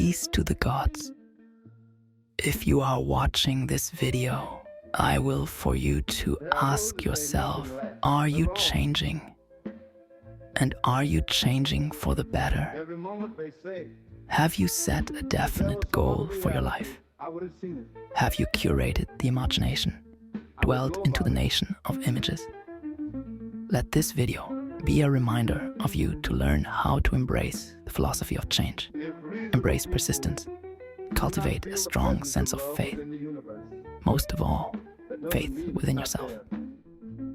Peace to the gods. If you are watching this video, I will for you to ask yourself, are you changing? And are you changing for the better? Have you set a definite goal for your life? Have you curated the imagination, dwelled into the nation of images? Let this video be a reminder of you to learn how to embrace the philosophy of change, embrace persistence, cultivate a strong sense of faith. Most of all, faith within yourself.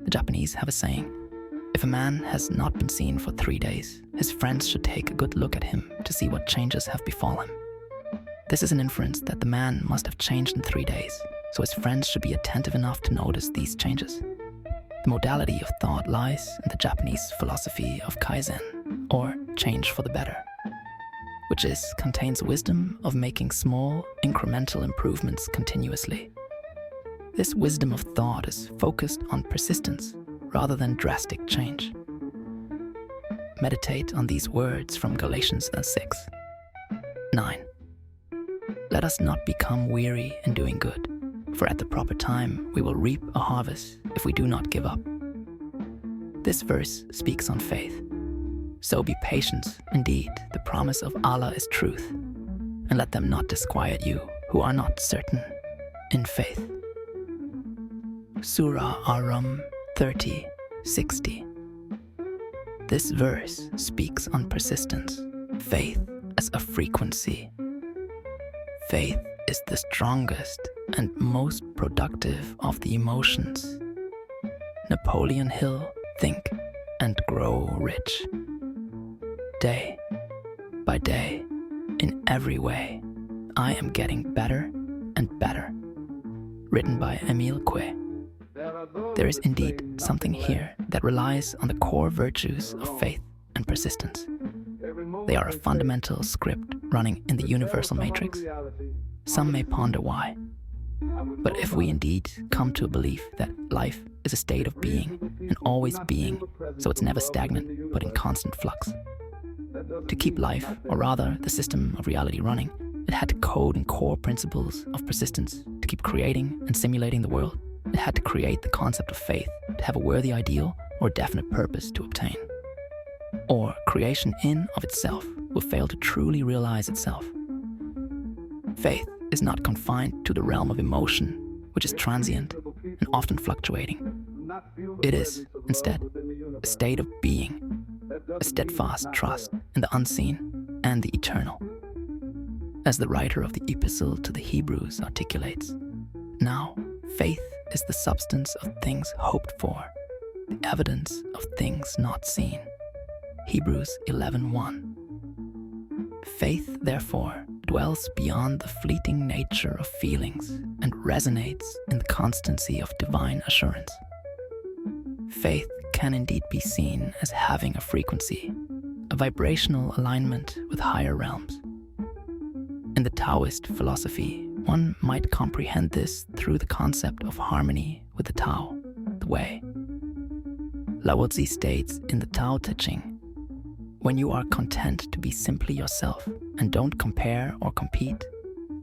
The Japanese have a saying, if a man has not been seen for 3 days, his friends should take a good look at him to see what changes have befallen him. This is an inference that the man must have changed in 3 days, so his friends should be attentive enough to notice these changes. The modality of thought lies in the Japanese philosophy of Kaizen, or change for the better, which contains wisdom of making small, incremental improvements continuously. This wisdom of thought is focused on persistence rather than drastic change. Meditate on these words from Galatians 6:9. Let us not become weary in doing good, for at the proper time we will reap a harvest if we do not give up. This verse speaks on faith. So be patient, indeed, the promise of Allah is truth, and let them not disquiet you who are not certain in faith. Surah Ar-Rum 30:60. This verse speaks on persistence, faith as a frequency. Faith is the strongest and most productive of the emotions. Napoleon Hill, Think and Grow Rich. Day by day, in every way, I am getting better and better. Written by Emile Coué. There is indeed something here that relies on the core virtues of faith and persistence. They are a fundamental script running in the universal matrix. Some may ponder why. But if we indeed come to a belief that life is a state of being and always being, so it's never stagnant but in constant flux. To keep life, or rather the system of reality running, it had to code in core principles of persistence to keep creating and simulating the world. It had to create the concept of faith to have a worthy ideal or definite purpose to obtain. Or creation in of itself will fail to truly realize itself. Faith is not confined to the realm of emotion, which is transient and often fluctuating. It is, instead, a state of being, a steadfast trust in the unseen and the eternal. As the writer of the Epistle to the Hebrews articulates, now faith is the substance of things hoped for, the evidence of things not seen. Hebrews 11:1. Faith, therefore, dwells beyond the fleeting nature of feelings and resonates in the constancy of divine assurance. Faith can indeed be seen as having a frequency, a vibrational alignment with higher realms. In the Taoist philosophy, one might comprehend this through the concept of harmony with the Tao, the way. Lao Tzu states in the Tao Te Ching, when you are content to be simply yourself and don't compare or compete,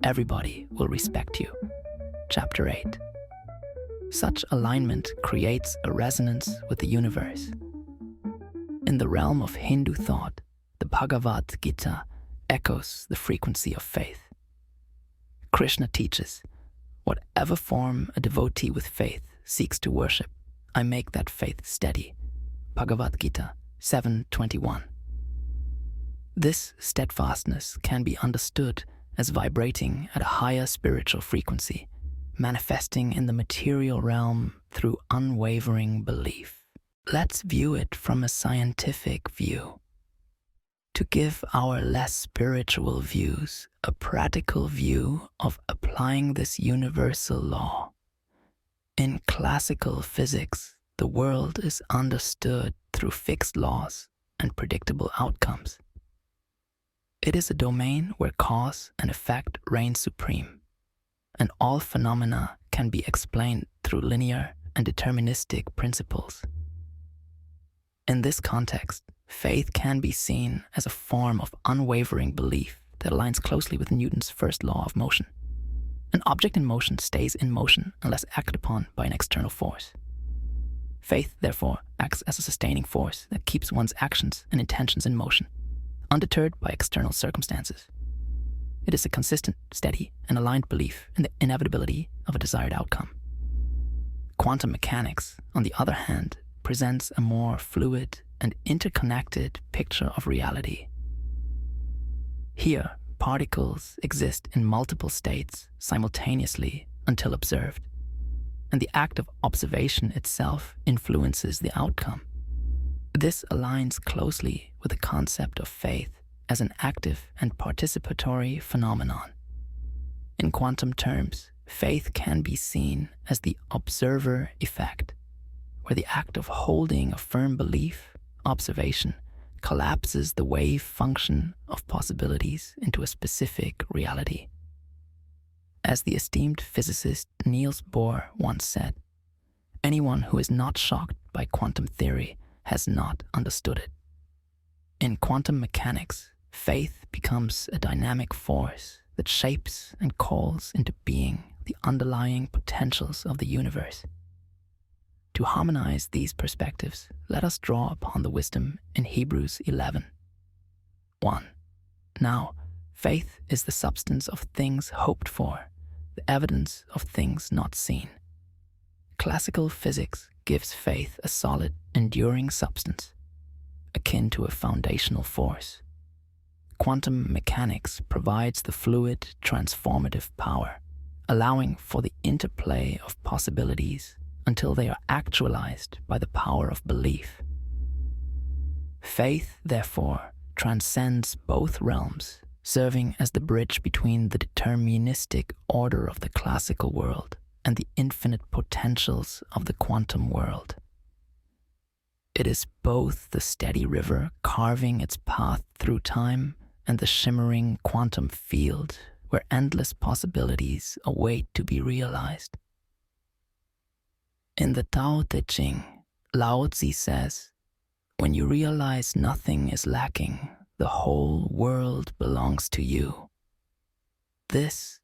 everybody will respect you. Chapter 8. Such alignment creates a resonance with the universe. In the realm of Hindu thought, the Bhagavad Gita echoes the frequency of faith. Krishna teaches, whatever form a devotee with faith seeks to worship, I make that faith steady. Bhagavad Gita 7:21. This steadfastness can be understood as vibrating at a higher spiritual frequency, manifesting in the material realm through unwavering belief. Let's view it from a scientific view. To give our less spiritual views a practical view of applying this universal law. In classical physics, the world is understood through fixed laws and predictable outcomes. It is a domain where cause and effect reign supreme, and all phenomena can be explained through linear and deterministic principles. In this context, faith can be seen as a form of unwavering belief that aligns closely with Newton's first law of motion. An object in motion stays in motion unless acted upon by an external force. Faith, therefore, acts as a sustaining force that keeps one's actions and intentions in motion, undeterred by external circumstances. It is a consistent, steady, and aligned belief in the inevitability of a desired outcome. Quantum mechanics, on the other hand, presents a more fluid and interconnected picture of reality. Here, particles exist in multiple states simultaneously until observed, and the act of observation itself influences the outcome. This aligns closely with the concept of faith as an active and participatory phenomenon. In quantum terms, faith can be seen as the observer effect, where the act of holding a firm belief, observation, collapses the wave function of possibilities into a specific reality. As the esteemed physicist Niels Bohr once said, anyone who is not shocked by quantum theory has not understood it. In quantum mechanics, faith becomes a dynamic force that shapes and calls into being the underlying potentials of the universe. To harmonize these perspectives, let us draw upon the wisdom in Hebrews 11:1. Now, faith is the substance of things hoped for, the evidence of things not seen. Classical physics gives faith a solid, enduring substance, akin to a foundational force. Quantum mechanics provides the fluid, transformative power, allowing for the interplay of possibilities until they are actualized by the power of belief. Faith, therefore, transcends both realms, serving as the bridge between the deterministic order of the classical world and the infinite potentials of the quantum world. It is both the steady river carving its path through time and the shimmering quantum field where endless possibilities await to be realized. In the Tao Te Ching, Lao Tzu says, "When you realize nothing is lacking, the whole world belongs to you." This